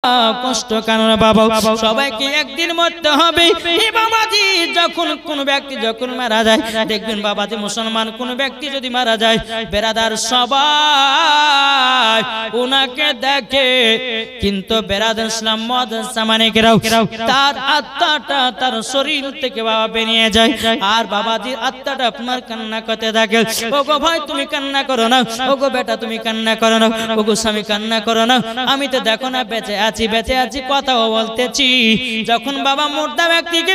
কষ্ট কারণ বাবা সবাইকে একদিন মরতে হবে। এই বাবাজি যখন কোন ব্যক্তি যখন মারা যায় দেখবেন বাবাজি মুসলমান কোন ব্যক্তি যদি মারা যায় বেরাদার সবাই ওনাকে দেখে, কিন্তু বেরাদার ইসলাম মদ সামানিকেরাও তার আত্মাটা তার শরীর থেকে বাবা বেরিয়ে যায়, আর বাবাজির আত্মাটা আপনার কান্না করতে থাকে। ওগো ভাই তুমি কান্না করো না, ওগো বেটা তুমি কান্না করো না, ওগো স্বামী কান্না করো না, আমি তো দেখো না বেঁচে আছি কথাও বলতেছি। যখন বাবা মুর্দা ব্যক্তিকে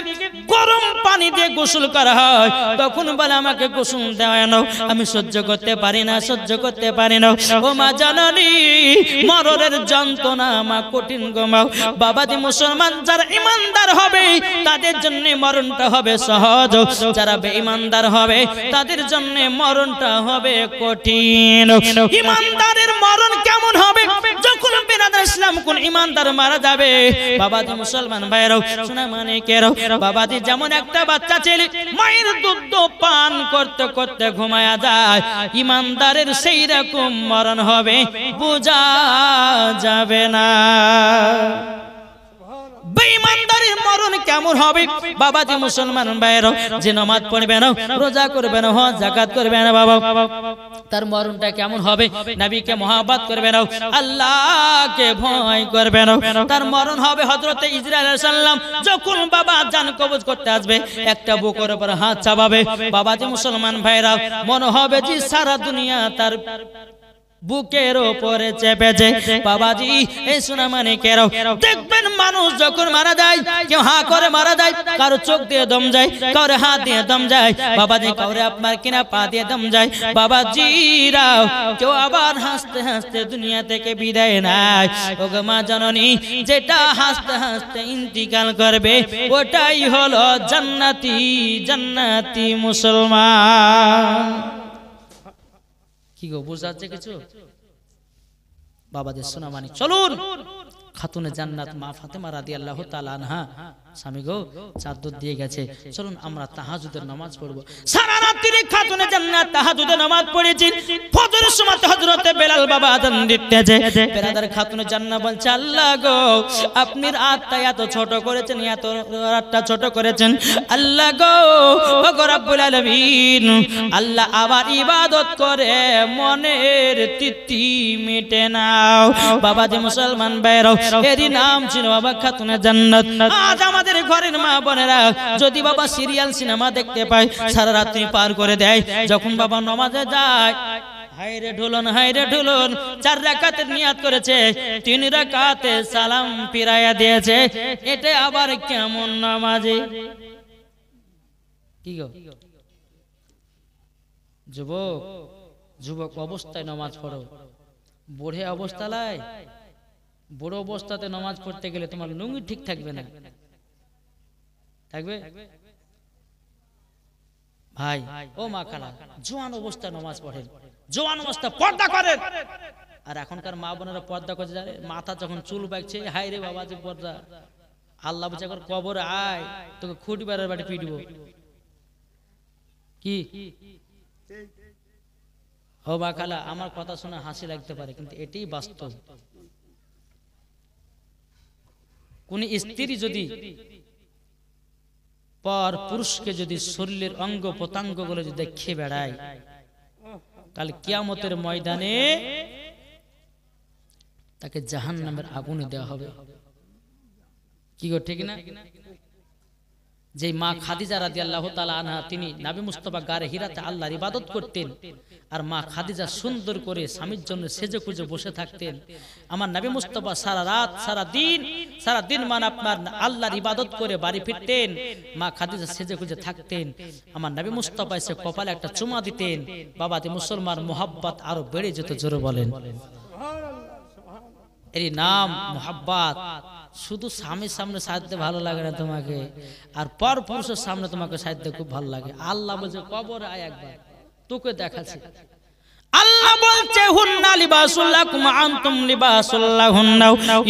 গরম পানি দিয়ে গোসল করা হয় তখন বলে আমাকে গোসল দেওয়া না, আমি সহ্য করতে পারি না, সহ্য করতে পারি না। ও মা জননী মরণের যন্ত্রণা মা কঠিন গো মা। বাবাজি মুসলমান যারা ইমানদার হবে তাদের জন্য মরণটা হবে সহজ, যারা বেঈমানদার হবে তাদের জন্য মরণটা হবে কঠিন। ইমানদারের মরণ কেমন হবে? যখন বেরাদার ইসলাম কোন ইমানদার মারা যাবে বাবাজি মুসলমান ভাইরাও শোনা মানে কেরাও বাবাজি যেমন একটা বাচ্চা ছেলে মায়ের দুধ পান করতে করতে ঘুমায়া যায়, ইমানদারের সেই রকম মরণ হবে বোঝা যাবে না। বেঈমানদারের মরণ কেমন হবে? বাবাজি মুসলমান ভাইরা যে নামাজ পড়বে না, রোজা করবে না, হজ যাকাত করবে না, বাবা তার মরণটা কেমন হবে? নবীকে মহব্বত করবে না, আল্লাহকে ভয় করবে না, তার মরণ হবে হযরত ইসরাঈল আলাইহিস সালাম যখন বাবা জান কবজ করতে আসবে একটা বুকের উপর হাত চাপাবে, বাবাজি মুসলমান ভাইরা মনে হবে যে সারা দুনিয়া তার বুকের উপরে চেপেছে। বাবাজি এই শোনা মানে কেরাও দেখবেন মানুষ যখন মারা যায় কেউ হা করে মারা যায়, কারো চোখ দিয়ে দম যায়, কারো হাত দিয়ে দম যায়, বাবাজি কাউরে আপনার কিনা পা দিয়ে দম যায়। বাবাজিরাও কেউ আবার হাসতে হাসতে দুনিয়া থেকে বিদায় নেয়। ওগো মা জননী যেটা হাসতে হাসতে ইন্তিকাল করবে ওটাই হলো জান্নাতি মুসলমান। কি গো বুঝাচ্ছে কিছু? বাবাদের শোনা মানি চলুন খাতুনে জান্নাত মা ফাতেমা রাদিয়াল্লাহু তাআলা আনহা স্বামী গো চাদর দিয়ে গেছে, চলুন আমরা তাহাজ্জুদের নামাজ পড়ব। সারা রাত্রি খাতুনে জান্নাত তাহাজ্জুদের নামাজ পড়েছেন। ফজরের সময় হযরতে বেলাল বাবা আযান দিতেছে, বেরাদার খাতুনে জান্নাত বলছে আল্লাহ গো আপনি রাতটা এত ছোট করেছেন, এত রাতটা ছোট করেছেন আল্লাহ গো, ওগো রব্বুল আলামিন আল্লাহ আবার ইবাদত করে মনের তৃপ্তি মিটে নাও। বাবাজি মুসলমান ভাইরা এরই নাম ছিল বাবা খাতুনে জান্নাত। আজ আমাদের ঘরের মা বোনেরা যদি বাবা সিরিয়াল সিনেমা দেখতে পায় সারা রাত্রি পার করে দেয়, যখন বাবা নামাজে যায় হায়রে ঢুলন হায়রে ঢুলন 4 রাকাতের নিয়াত করেছে 3 রাকাতে সালাম ফিরাইয়া দিয়েছে, এটা আবার কেমন নামাজে? কি গো যুবক অবস্থায় নামাজ পড়ো, বুড়ে অবস্থায় বুড়ো অবস্থাতে নামাজ পড়তে গেলে তোমার লুঙ্গি ঠিক থাকবে না, থাকবে ভাই ও মা খালা জোয়ান অবস্থায় নামাজ পড়েন, জোয়ান অবস্থা পর্দা করেন। আর এখনকার মা বোনেরা পর্দা করতে জানে, মাথা যখন চুল পাকছে হাই রে বাবা যে পর্দা, আল্লাহ বুঝে কবরে আয় তোকে খুঁটি বেড়ার বাড়ি পিটবো। কি ও মা খালা আমার কথা শুনে হাসি লাগতে পারে কিন্তু এটাই বাস্তব। কোন স্ত্রী যদি পর পুরুষকে যদি শরীরের অঙ্গ প্রত্যঙ্গ গুলো যদি দেখে বেড়ায় কাল কিয়ামতের ময়দানে তাকে জাহান্নামের আগুনে দেওয়া হবে। কি গো ঠিক না? যে মা খাদিজা রাদিয়াল্লাহু তাআলা আনহা তিনি নবী মুস্তাফা গারে হিরাতে আল্লাহর ইবাদত করতেন, আর মা খাদিজা সুন্দর করে স্বামীর জন্য সেজে কুজে বসে থাকতেন। আমার নবী মুস্তাফা সারা রাত সারা দিন মানে আপনার আল্লাহর ইবাদত করে বাড়ি ফিরতেন, মা খাদিজা সেজে কুজে থাকতেন, আমার নবী মুস্তাফা এসে কপালে একটা চুমা দিতেন, বাবাতে মুসলমান মোহাব্বত আরো বেড়ে যেত। জোরে বলেন এর নাম মোহাব্বত। শুধু স্বামীর সামনে সাজতে ভালো লাগে না তোমাকে, আর পর পুরুষের সামনে তোমাকে সাজতে খুব ভালো লাগে। আল্লাহ বলছে কবরে আয় একবার তোকে দেখাচ্ছি। আল্লাহ বলছে হুন্না লিবাসুল লাকুম আনতুম লিবাসুল লাহুন্না।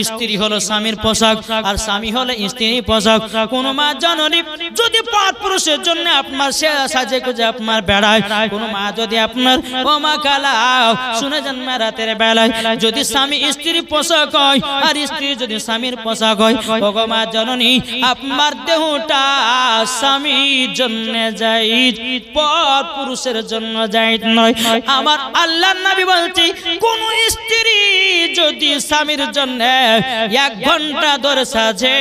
স্ত্রী হলো স্বামীর পোশাক আর স্বামী হলো স্ত্রীর পোশাক। কোন মা জননী যদি পথ পুরুষের জন্য আপনার সাজে গুজে আপনার বেড়ায়, কোন মা যদি আপনার ও মা খালা শুনে যান রাতের বেলায় যদি স্বামী স্ত্রীর পোশাক হয় আর স্ত্রী যদি স্বামীর পোশাক হয়, ও গো মা জননী আপনার দেহটা স্বামীর জন্য জায়েজ, পথ পুরুষের জন্য জায়েজ নয়। আমার আল্লাহর নবী বলছে কোন স্ত্রী যদি স্বামীর জন্য 1 ঘন্টা ধরে সাজে,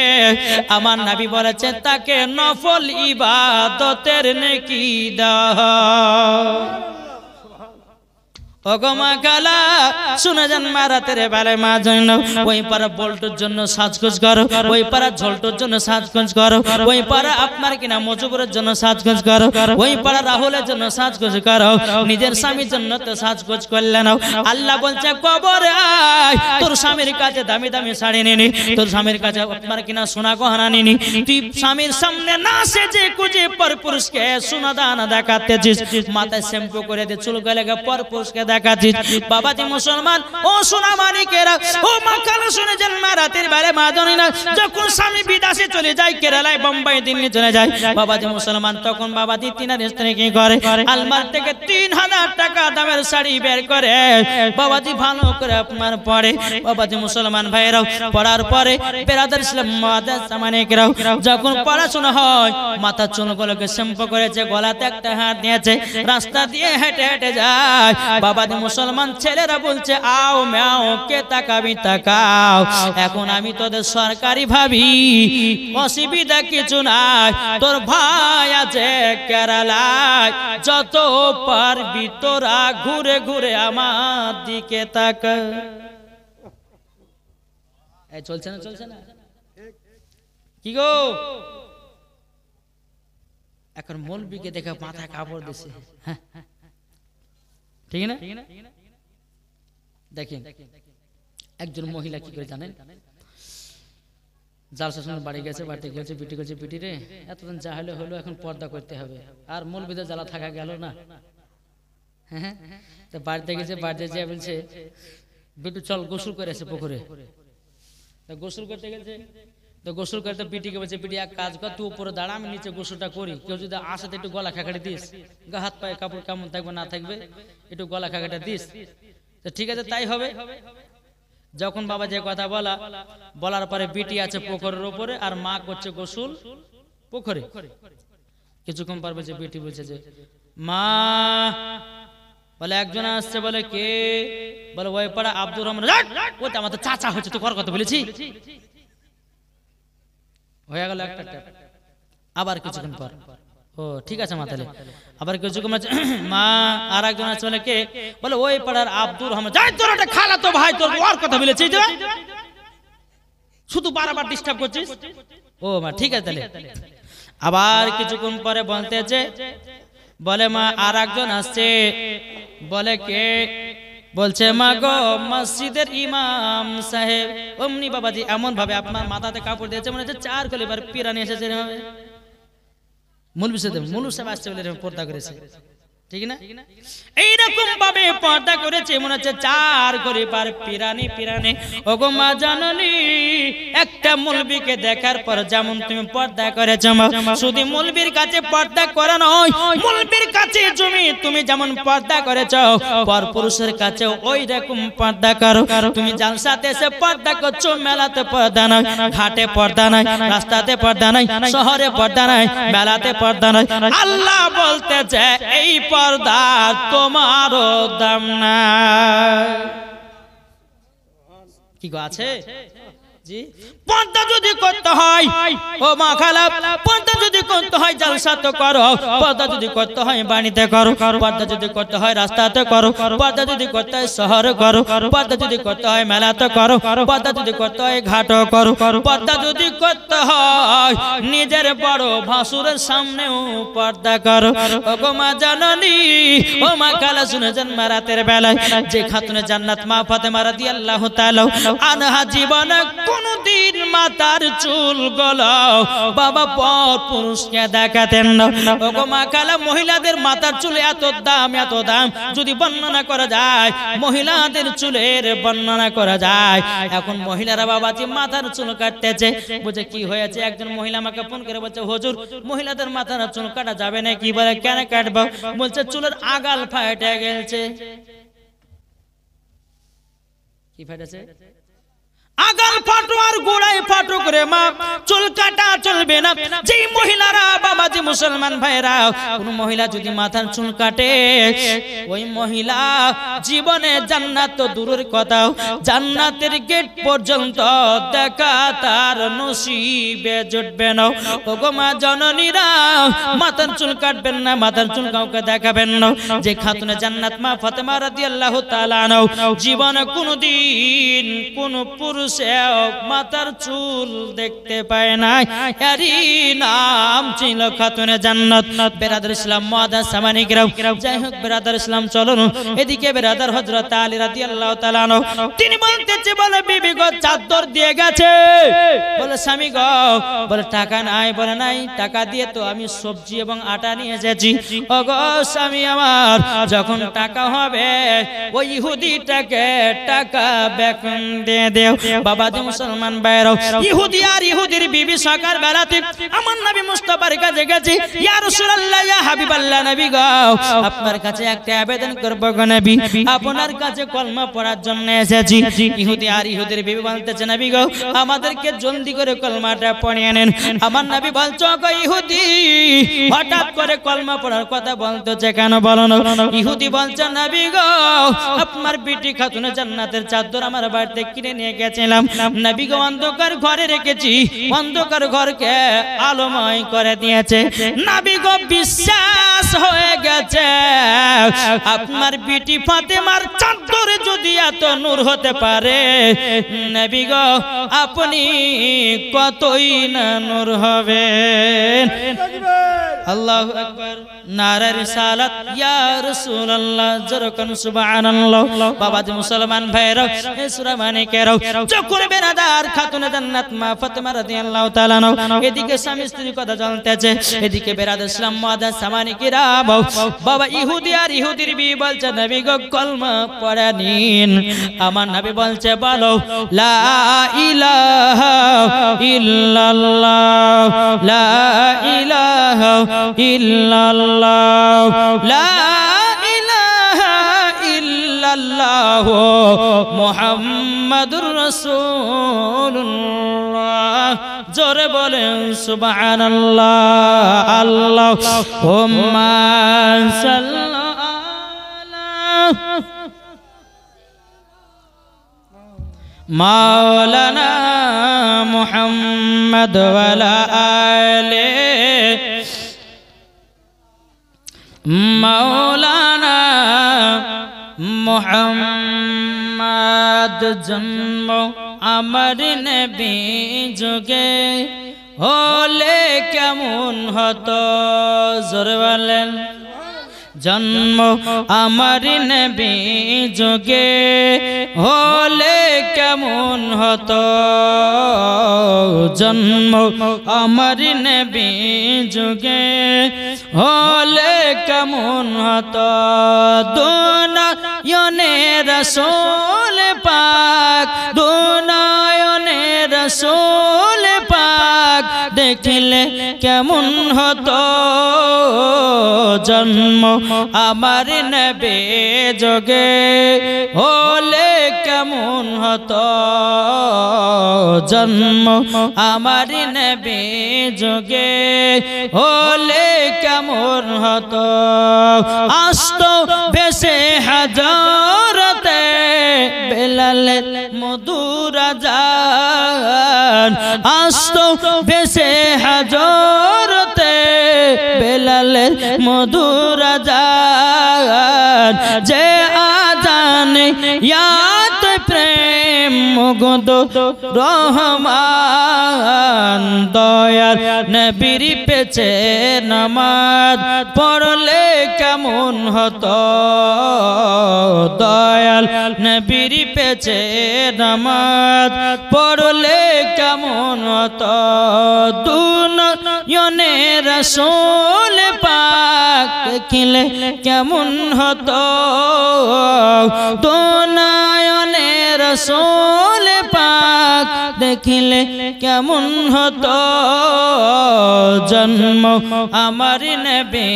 আমার নবী বলেছে তাকে নফল ইবাদতের নেকি দাও। ওগমা কালা শুনে যান রাতের বেলায় মা জন্য ওই পাড়া বল্টুর জন্য সাজগোজ করো, ওই পাড়া ঝোলটুর জন্য সাজগোজ করো, ওই পাড়া আপনার কিনা মজুবুরের জন্য সাজগোজ করো, ওই পাড়া রাহুলের জন্য সাজগোজ করো, নিজের স্বামীর জন্য তো সাজগোজ করলে নাও। আল্লাহ বলছে কবরে আয়, তোর স্বামীর কাছে দামি দামি শাড়ি নিনি, তোর স্বামীর কাছে আপনার কিনা সোনা গহনা নিনি, তুই স্বামীর সামনে না সেজে কুজে পর পুরুষকে সোনা দানা দেখাতেছিস, মাথায় শ্যাম্পু করে দিয়ে চুল গেলে পর পুরুষকে দেখাচ্ছিস। বাবাজি মুসলমান ও সোনা মানিকেরা ও মা খালা শুনে যান রাতের বেলা মা জানেনা যখন স্বামী বিদেশে চলে যায়, কেরালায় বোম্বাই দিল্লি চলে যায়, বাবাজি মুসলমান তখন বাবাজি তিনার স্ত্রী কি করে আলমার থেকে 3000 টাকা দামের শাড়ি বের করে বাবাজি ভালো করে আপনার পরে। বাবাজি মুসলমান ভাইরাও পড়ার পরে বেরাদার ইসলাম মাদার সামানিকেরাও যখন পড়াশোনা হয় মাথা চুলগুলোকে শ্যাম্পু করেছে, গলাতে একটা হাত দিয়েছে, রাস্তা দিয়ে হেঁটে হেঁটে যায়। বাবাজি মুসলমান ছেলেরা বলছে আও ম্যাও কে তাকাবি তাকাও, এখন আমি তোদের সরকারি ভাবি, অসুবিধা কিছু নাই, তোর ভাই আছে কেরালায়, যত পারবি তোরা ঘুরে ঘুরে আমার দিকে তাকা। চলছে না চলছে না কি গো? এখন মৌলবীকে দেখে মাথায় কাপড় দিছে, ঠিক না? দেখেন একজন মহিলা কি করে জানেন, জালসা শুনে বাড়ি গেছে, বাড়িতে গেছে পিটি করছে, পিটি রে এতদিন যা হলে হলো, এখন পর্দা করতে হবে, আর মৌলবীদের জ্বালা থাকা গেল না। হ্যাঁ তো বাড়িতে গেছে, বাড়িতে যেয়ে বলছে বিটু চল গোসল করে আসে পুকুরে। গোসল করতে গেছে, তো গোসল করতে পিটিকে বলছে পিটি এক কাজ কর, তুই উপরে দাঁড়া, আমি নিচে গোসলটা করি, কেউ যদি আসে একটু গলা খাকাড়ি দিস, গা হাত পায়ে কাপড় কেমন থাকবে না থাকবে একটু গলা খাকাটা দিস। তো ঠিক আছে তাই হবে। যখন বাবা যে কথা বলার পরে বিটি আছে পুকুরের উপরে আর মা করছে গোসল পুকুরে। কিছুক্ষণ পর বলছে বিটি বলছে যে মা, বলে একজন আসছে, বলে কে? বলে ওই পাড়া আব্দুর রহমান। ওটা আমার তো চাচা হচ্ছে, তো কর কথা বলেছি, হয়ে গেল একটা ট্যাপ। আবার কিছুক্ষণ পর ও ঠিক আছে মা, তাহলে আবার কিছুক্ষণ মা আর একজন আছে, বলে কে? বলে ওই পাড়ার আব্দুর রহমান। যাই তোর একটা খালা তো ভাই, তোর ওর কথা বলেছি, শুধু বারবার ডিস্টার্ব করছিস। ও মা ঠিক আছে তাহলে। আবার কিছুক্ষণ পরে বলতেছে, বলে মা আর একজন আসছে, বলে কে? বলছে মা গো মসজিদের ইমাম সাহেব। অমনি বাবাজি এমন ভাবে আপনার মাথাতে কাপড় দিয়েছে মনে হচ্ছে 4 কলিবার পিরানি এসেছে, মৌলবী সাহেব আসছে বলে পর্দা করেছে, ঠিক না? এইরকম ভাবে পর্দা করেছে মনে হচ্ছে 4 কলিবার পিরানি পিরানি। ওগো মা জাননি একটা মৌলবীকে দেখার পর যেমন তুমি পর্দা করেছো, শুধু মৌলবীর কাছে পর্দা করা নয়, মৌলবীর কাছে তুমি যেমন পর্দা করেছো পরপুরুষের কাছে ওই রকম পর্দা করো। তুমি জালসাতে এসে পর্দা করছো, মেলাতে পর্দা নাই, ঘাটে পর্দা নাই, রাস্তাতে পর্দা নাই, শহরে পর্দা নাই, মেলাতে পর্দা নাই। আল্লাহ বলতেছে এই পর্দা তোমারও দাম নাই। কি গো আছে? জি পর্দা যদি করতে হয় ও মা খালা, পর্দা যদি করতে হয় জালসা তো করো, পর্দা যদি করতে হয় বাড়িতে করো, পর্দা যদি করতে হয় রাস্তাতে করো, পর্দা যদি করতে হয় শহরে করো, পর্দা যদি করতে হয় মেলাতে করো, পর্দা যদি করতে হয় ঘাটও করো, পর্দা যদি করতে হয় নিজের বড় ভাসুরের সামনেও পর্দা করো। ও গো মা জাননি ও মা খালা শুনে যান রাতের বেলায় যে খাতুনে জান্নাত মা ফাতেমা রাদিয়াল্লাহু তাআলা আনহা জীবনে কোনদিন ইহুদির মাথার চুল গুলো বাবা পর পুরুষকে দেখাতেন না। ওগো মা খালা, মহিলাদের মাথার চুল এত দাম, এত দাম, যদি বর্ণনা করা যায়, মহিলাদের চুলের বর্ণনা করা যায়। এখন মহিলারা বাবাজি মাথার চুল কাটতেছে, বুঝে কি হয়েছে? একজন মহিলা আমাকে ফোন করে বলছে, হুজুর মহিলাদের মাথার চুল কাটা যাবে না। কি বলে, কেন কাটবো? বলছে চুলের আগাল ফাটে গেছে। কি ফাটেছে? আগাল ফাটো আর গোড়ায় ফাটো করে মা চুল কাটা চলবে না। যে মহিলারা বাবাজি মুসলমান ভাইরা, কোন মহিলা যদি মাথার চুল কাটে, ওই মহিলা জীবনে জান্নাত তো দূরের কথা, জান্নাতের গেট পর্যন্ত দেখা তার নসিবে জুটবে না। ওগো মা জননীরা, মাথার চুল কাটবেন না, মাথার চুল কাউকে দেখাবেন না। যে খাতুনে জান্নাত মা ফাতেমা রাদিয়াল্লাহু তাআলা আনহা জীবনে কোনদিন কোন পুরুষ মাথার চুল দেখতে পায় নাই, এরই নাম ছিল খাতুনে জান্নাত। বেরাদার ইসলাম মুআদ্দাস সামানিক রাও, যাই হোক বেরাদার ইসলাম চলুন এদিকে। বেরাদার হযরত আলী রাদিয়াল্লাহু তাআলা আনহু তিনি বলতেছে, বলে বিবি গো চাদর দিয়ে গেছে। বলে স্বামী গো, বলে টাকা নাই। বলে নাই, টাকা দিয়ে তো আমি সবজি এবং আটা নিয়ে এসেছি। ও গো স্বামী আমার, যখন টাকা হবে ওই ইহুদিটাকে টাকা বেতন দিয়ে দেও। বাবাজি মুসলমান ভাইরা, ইহুদি আর ইহুদির বিবি সকাল বেলাতে আমার নবী মুস্তাফার কাছে গেছে, ইয়া রাসূলুল্লাহ, ইয়া হাবিবাল্লাহ, নবী গো আপনার কাছে একটা আবেদন করব গো নবী, আপনার কাছে কলমা পড়ার জন্য এসেছি। ইহুদি আর ইহুদির বিবি বলতেছে, নবী গো আমাদেরকে জলদি করে কলমাটা পড়িয়ে নেন। আমার নবী বলছো, গো ইহুদি হঠাৎ করে কলমা পড়ার কথা বলতেছে কেন, বলো না? ইহুদি বলছে, নবী গো আপনার বিটি খাতুনে জান্নাতের চাদর আমার বাড়িতে কিনে নিয়ে গেছিলাম, নবী গো অন্ধকার ঘরে রেখেছি, অন্ধকার ঘরকে আলোময় করে দিয়েছে। নবী গো বিশ্বাস হয়ে গেছে আপনার বিটি ফাতেমার চাদরে যদি এত নূর হতে পারে, নবী গো আপনি কতই না নূর হবেন। আল্লাহু আকবার, নারে রিসালাত, ইয়া রাসূলুল্লাহ, জরকান সুবহানাল্লাহ। বাবাজি মুসলমান ভাইরা, এই সূরা মানিকেরাও যখন বেনাদার খাতুনে জান্নাত মা ফাতেমা রাদিয়াল্লাহু তাআলা এদিকে স্বামী স্ত্রীর কথা জানতেছে, এদিকে বেরাদার ইসলাম মুআদ্দাস সামানিকেরা বাবা ইহুদি আর ইহুদির বিবি বলছে, নবী গো কলমা পড়ে নিন। আমার নবী বলছে, বলো লা ইলাহা ইল্লাল্লাহ, লা ইলাহা ইল্লাল্লাহ, লা ইলাহা ইল্লাল্লাহ, মুহাম্মাদুর রাসূলুল্লাহ। জোরে বলেন সুবহানাল্লাহ। আল্লাহুম্মা সাল্লি আলা মাওলানা মুহাম্মদ ওয়া আলা আলি মাওলানা মুহাম্মদ। জন্ম আমার নবী যুগে হলে কেমন হতো, জোরে বলেন। জন্ম আমার নবী যুগে হলে কেমন হতো, জন্ম আমার নবী যুগে হলে কেমন হতো। দুনয়নে রাসূল পাক, দুনয়নে রাসূল পাক দেখলে কেমন হতো, জন্ম আমার নবী যুগে হলে কেমন হতো, জন্ম আমার নবী যুগে হলে কেমন হতো। আসতো ভেসে হাজরতে বেলাল মধুর আযান, আসতো ভেসে হাজরতে বেলাল মধুর আযান, যে আযান ইয়াত প্রেম মুগ্ধ রহমান দয়াল নবীর পেছে নামাজ পড়লে কেমন হতো দয়াল নবীর পেছে নামাজ পড়লে কেমন হতো দুনিয়ানে রাসূল পাক দেখিলে কেমন হতো দুনিয়ানে রাসূল পাক দেখিলে কেমন হতো জন্ম আমার নবী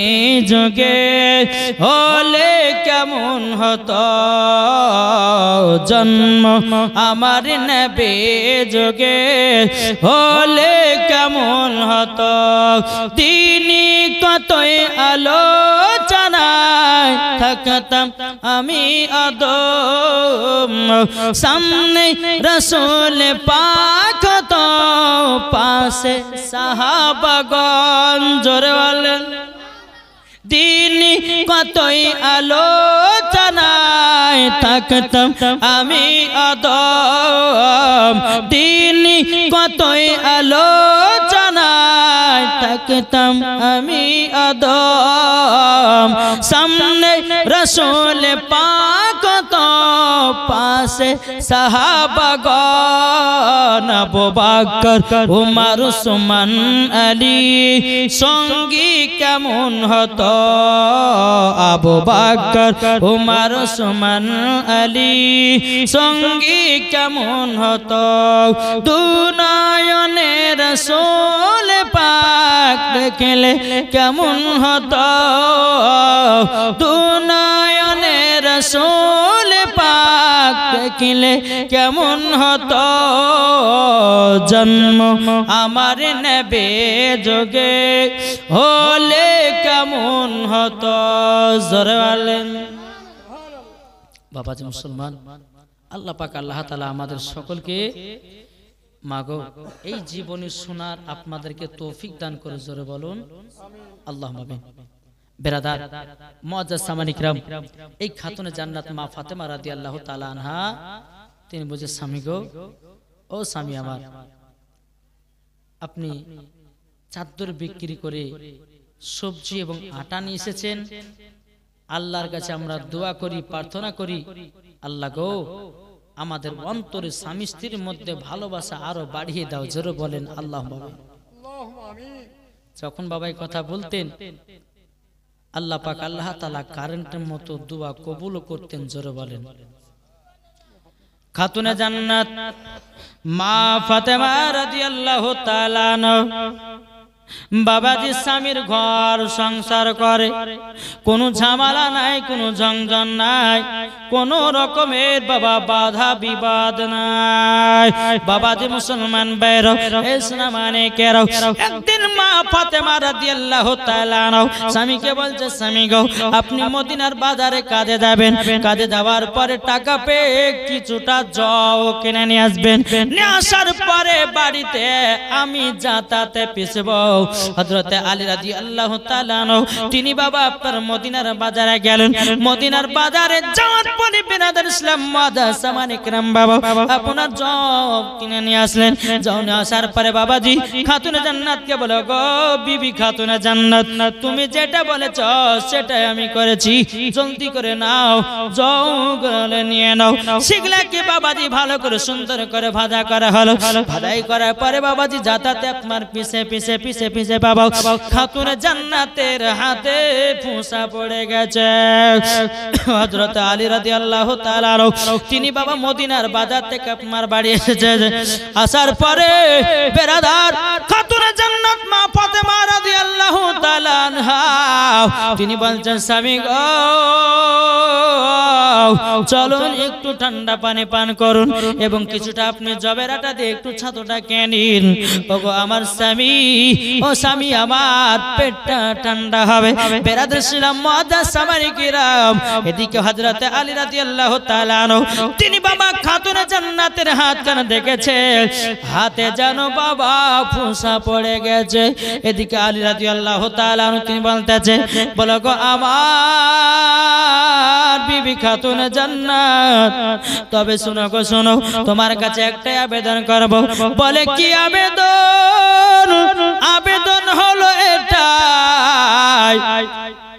যুগে হলে কেমন হতো জন্ম আমার নবী যুগে হলে কেমন হতো তিনি কতই আলোচনায় থাকতাম আমি আদম সামনে রাসূল পাক তো পাশে সাহাবাগণ জোরে বলেন তিনি কতই আলোচনায় থাকতাম আমি আদম তিনি কতই আলোচনায় থাকতাম আমি আদম সামনে রাসূল পাক তো পাশে সাহাবাগণ আবু বকর উমর উসমান আলী সঙ্গী কেমন হতো আবু বকর উমর উসমান আলী সঙ্গী কেমন হতো দুনিয়ানে রাসূল পাক দেখলে কেমন হতো দুনিয়ানে রাসূল পাক দেখিলে কেমন হতো জন্ম আমার নবী যুগে হলে কেমন হতো জোরে বলেন বাবাজি মুসলমান আল্লাহ পাক আল্লাহ তাআলা আমাদের সকলকে মাগো এই জীবনী শোনার আপনাদেরকে তৌফিক দান করে জোরে বলুন আল্লাহুম্মা আমিন বেরাদার মুআজ্জাজ সামানি কিরাম এই খাতুনে জান্নাত মা ফাতেমা রাদিয়াল্লাহু তাআলা আনহা তিনি বুঝে স্বামী গো ও স্বামী আমার আপনি চাদর বিক্রি করে সবজি এবং আটা নিয়ে এসেছেন আল্লাহর কাছে আমরা দোয়া করি প্রার্থনা করি আল্লাহ গো আমাদের অন্তরে স্বামী স্ত্রীর মধ্যে ভালোবাসা আরো বাড়িয়ে দাও জোরে বলেন আল্লাহুম্মা আমিন যখন বাবাই কথা বলতেন আল্লাহ পাক আল্লাহ তাআলা কারেন্টের মতো দোয়া কবুল করতেন জোরে বলেন খাতুনে জান্নাত মা ফাতেমা রাদিয়াল্লাহু তাআলা আনহা বাবাজি স্বামীর ঘর সংসার করে কোনো ঝামেলা নাই কোনো ঝঞ্ঝট নাই কোন রকমের বাবা বাধা বিবাদ নাই বাবাজি মুসলমান ভাইরা ইসলাম মানে কেরাও একদিন মা ফাতেমা রাদিয়াল্লাহু তাআলা স্বামীকে বলছে স্বামী গো আপনি মদিনার বাজারে কাজে যাবেন কাজে যাওয়ার পরে টাকা পেয়ে কিছুটা জও কিনে নিয়ে আসবেন নিয়ে আসার পরে বাড়িতে আমি যাতাতে পিছবো হযরতে আলী রাদিয়াল্লাহু তাআলা তিনি বাবা আপনার মদিনার বাজারে গেলেন মদিনার বাজারে যাওয়ার পরে বিরাদার ইসলাম মুআজ্জাজ সামানে কিরাম বাবা আপনার জব কিনে নিয়ে আসলেন জব নিয়ে আসার পরে বাবাজি খাতুনে জান্নাতকে বলে গো বিবি খাতুনে জান্নাত তুমি যেটা বলেছ সেটাই আমি করেছি জলদি করে নাও জব নিয়ে নাও শিখলে কি বাবাজি ভালো করে সুন্দর করে ভাজা করা হলো ভাজাই করার পরে বাবাজি যাতাতে আপনার পিছে পিছে পিছে পিছে বাবা খাতুনে জান্নাতের হাতে ফুসা পড়ে গেছে হযরত আলী রাদিয়াল্লাহু তাআলা তিনি বাবা মদিনার বাজার থেকে আপনার বাড়ি এসেছে আসার পরে বেরাদার খাতুনে জান্নাত মা ফাতেমা রাদিয়াল্লাহু তাআলা আনহা তিনি বলছেন স্বামী গো চলুন একটু ঠান্ডা পানি পান করুন এবং কিছুটা আপনি জবের আটা দিয়ে একটু ছাতুটা খেয়ে নিন ওগো আমার স্বামী ও স্বামী আমার পেটটা ঠান্ডা হবে। বেরাদর ইসলাম মুআজ্জাজ সামারি কিরাম, এদিকে হযরত আলী রাদিয়াল্লাহু তাআলা আনহু তিনি বাবা খাতুনে জান্নাতের হাতখানা দেখেছে, হাতে যেন বাবা ফোঁসা পড়ে গেছে। এদিকে আলী রাদিয়াল্লাহু তাআলা আনহু তিনি বলতেছে, বলো গো আমার বিবি খাতুনে জান্নাত, তবে শোনো গো শোনো, তোমার কাছে একটাই আবেদন করব। বলে কি আবেদন? আবেদন হলো এটাই,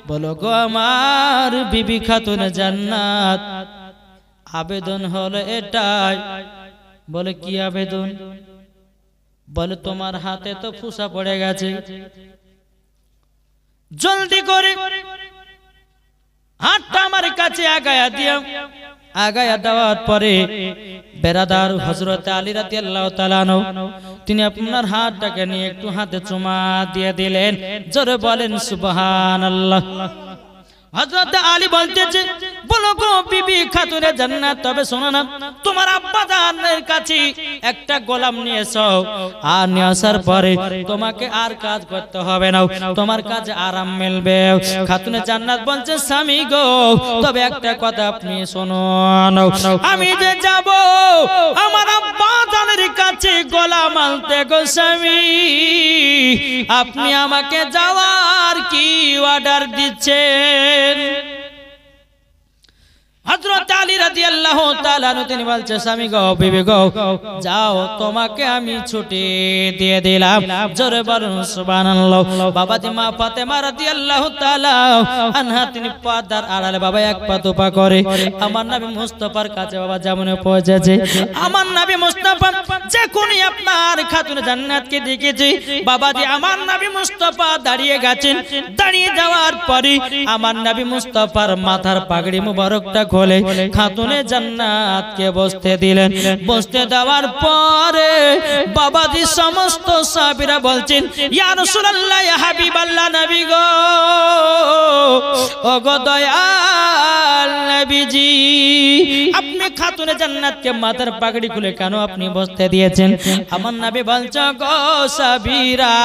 বলো গো আমার বিবি খাতুনে জান্নাত, আবেদন হলো এটাই। বলে কি আবেদন? বলে তোমার হাতে তো ফুসা পড়ে গেছে, জলদি করে হাতটা আমার কাছে আগায়া দিও। আগায়া দেওয়ার পরে বেরাদার হযরত আলী রাদিয়াল্লাহু তাআলা আনহু তিনি আপনার হাতটাকে নিয়ে একটু হাতে চুমা দিয়ে দিলেন। জোরে বলেন সুবহানাল্লাহ। হযরত আলী বলতেছে, বলো গো বিবি খাতুনে জান্নাত, তবে শোনো না, তোমার আব্বা জানের কাছে একটা গোলাম নিয়েছো, আর নিয়ে আসার পরে তোমাকে আর কাজ করতে হবে না, তোমার কাজে আরাম মিলবে। খাতুনে জান্নাত বলছে, স্বামী গো, তবে একটা কথা আপনি শুনুন, আমি যে যাব আমার আব্বা জানের কাছে গোলাম আনতে গো স্বামী, আপনি আমাকে যাওয়ার কি অর্ডার দিচ্ছেন? হযরত আলী রাদিয়াল্লাহু তাআলা আনহু তিনি বলছে, স্বামী গো, বিবি গো, যাও, তোমাকে আমি ছুটি দিয়ে দিলাম। জোরে বলুন সুবহানাল্লাহ। বাবাজি মা ফাতেমা রাদিয়াল্লাহু তাআলা আনহা তিনি পর্দার আড়ালে বাবা এক পা দুপা করে আমার নবী মুস্তাফার কাছে বাবা যেমন পৌঁছেছে, আমার নবী মুস্তাফা যখনই আপনার খাতুনে জান্নাতকে দেখেছে, বাবাজি আমার নবী মুস্তাফা দাঁড়িয়ে গেছেন। দাঁড়িয়ে যাওয়ার পরে আমার নবী মুস্তাফার মাথার পাগড়ি মুবারকটা খুলে খাতুনে জান্নাতকে বসতে দিলেন। বসতে দেওয়ার পরে বাবাজি সমস্ত সাহাবীরা বলছেন, ইয়া রাসূলুল্লাহ, ইয়া হাবিবাল্লাহ, নবী গো, ও গো দয়াল নবীজি, আপনি খাতুনে জান্নাতকে মাথার পাগড়ি খুলে কেন আপনি বসতে দিয়েছেন? আমার নবী বলছে, গো সাহাবীরা,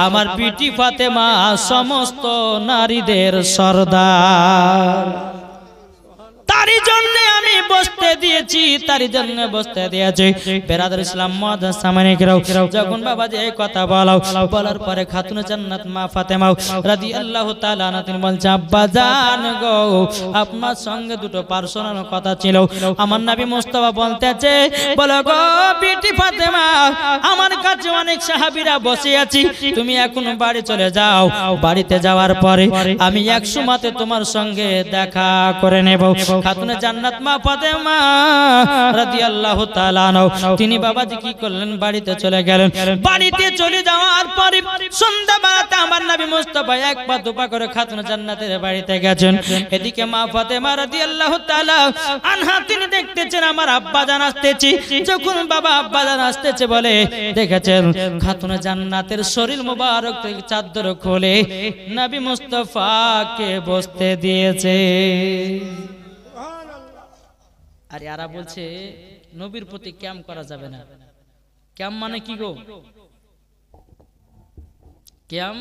আমার বিটি ফাতেমা সমস্ত নারীদের সরদার, তারই জন্য আমি বসতে দিয়েছি, তারই জন্য বসতে দিয়েছি। বেরাদর ইসলাম মুআজ্জাজ সামানি কিরাম, যখন বাবাজি এই কথা বলার পরে খাতুনে জান্নাত মা ফাতেমা রাদিয়াল্লাহু তাআলা আনহা তিনি বলছে, আব্বা জান গো, আপনার সঙ্গে দুটো পার্সোনাল কথা ছিল। আমার নবী মুস্তাফা বলতেছে, বলো গো বিটি ফাতেমা, আমার কাছে অনেক সাহাবীরা বসে আছি, তুমি এখন বাড়ি চলে যাও। বাড়িতে যাওয়ার পরে আমি এক সময়তে তোমার সঙ্গে দেখা করে নেব। খাতুনে জান্নাত মা ফাতেমা রাদিয়াল্লাহু তাআলা আনহা তিনি বাবাজি কি করলেন? বাড়িতে চলে গেলেন। বাড়িতে চলে যাওয়ার পরে সন্ধ্যাবেলাতে আমার নবী মুস্তাফা এক পা দুপা করে খাতুনে জান্নাতের বাড়িতে গেছেন। এদিকে মা ফাতেমা রাদিয়াল্লাহু তাআলা আনহা তিনি দেখতেছেন আমার আব্বা জান আসতেছে। যখন বাবা আব্বা জান আসতেছে বলে দেখেছেন খাতুনে জান্নাতের শরীর মোবারক থেকে চাদর খুলে নবী মুস্তাফাকে বসতে দিয়েছে। আর এরা বলছে নবীর প্রতি ক্যাম করা যাবে না। ক্যাম মানে কি গো? ক্যাম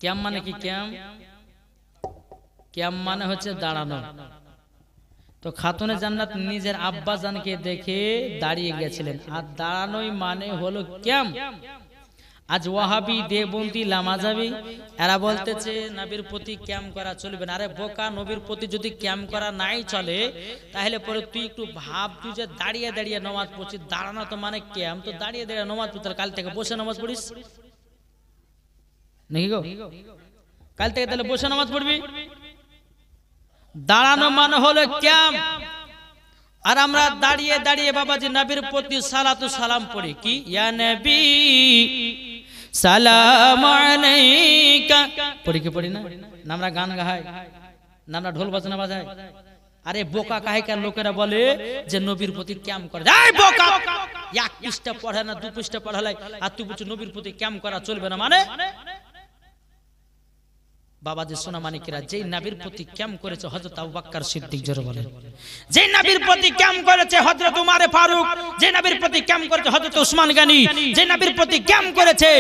ক্যাম মানে কি? ক্যাম মানে হচ্ছে দাঁড়ানো। তো খাতুনে জান্নাত নিজের আব্বা জানকে দেখে দাঁড়িয়ে গেছিলেন, আর দাঁড়ানোই মানে হলো ক্যাম। আজ ওয়াহাবি দেবন্দি লামাজাবি এরা বলতেছে নবীর প্রতি ক্যাম করা চলবে না। আরে বোকা, নবীর প্রতি যদি ক্যাম করা নাই চলে তাহলে পরে তুই একটু ভাব, তুই যে দাঁড়িয়ে দাঁড়িয়ে নামাজ পড়ছিস, দাঁড়ানো তো মানে ক্যাম, তো দাঁড়িয়ে দাঁড়িয়ে নামাজ পড়তে কাল থেকে বসে নামাজ পড়িস নাকি গো? কাল থেকে তাহলে বসে নামাজ পড়বি। দাঁড়ানো মানে হলো ক্যাম। আর আমরা দাঁড়িয়ে দাঁড়িয়ে বাবাজি নবীর প্রতি সালাতু সালাম পড়ি কি? ইয়া নবী সালাম আলাইকা পড়ি কি পড়ি না? আমরা গান গাই, আমরা ঢোল বাজনা বাজাই। আরে বোকা কাহিকার লোকেরা বলে যে নবীর প্রতি ক্যাম করে। এই বোকা, এক পৃষ্ঠা পড়ে না, দু পৃষ্ঠা পড়ালাই আর তুই বলছিস নবীর প্রতি ক্যাম করা চলবে না। মানে বাবাজি সোনা মানিকেরা, যেই নবীর প্রতি ক্যাম করেছে হযরত আবু বকর সিদ্দিক, জোরে বলেন, যে নবীর প্রতি ক্যাম করেছে হযরত উমর ফারুক, যে নবীর প্রতি ক্যাম করেছে হযরত উসমান গনি, যে নবীর প্রতি ক্যাম করেছে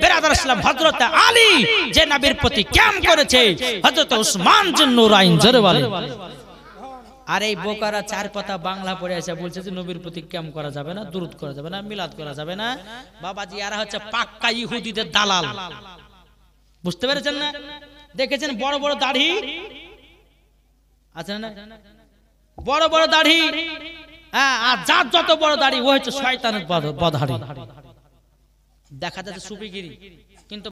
বেরাদার ইসলাম হযরত আলী, যে নবীর প্রতি ক্যাম করেছে হযরত উসমান জিন্নুরাইন, জোরে বলেন। আর এই বোকারা চার পাতা বাংলা পড়ে এসে বলছে যে নবীর প্রতি ক্যাম করা যাবে না, দুরূদ করা যাবে না, মিলাদ করা যাবে না। বাবাজি এরা হচ্ছে পাক্কা ইহুদিদের দালাল, বুঝতে পেরেছেন না? দেখেছেন বড় বড় দাড়ি আছে না, বড় বড় দাড়ি, হ্যাঁ, আর যার যত বড় দাড়ি ও হচ্ছে শয়তানের বধাড়ি। দেখা যাচ্ছে সুফিগিরি, কিন্তু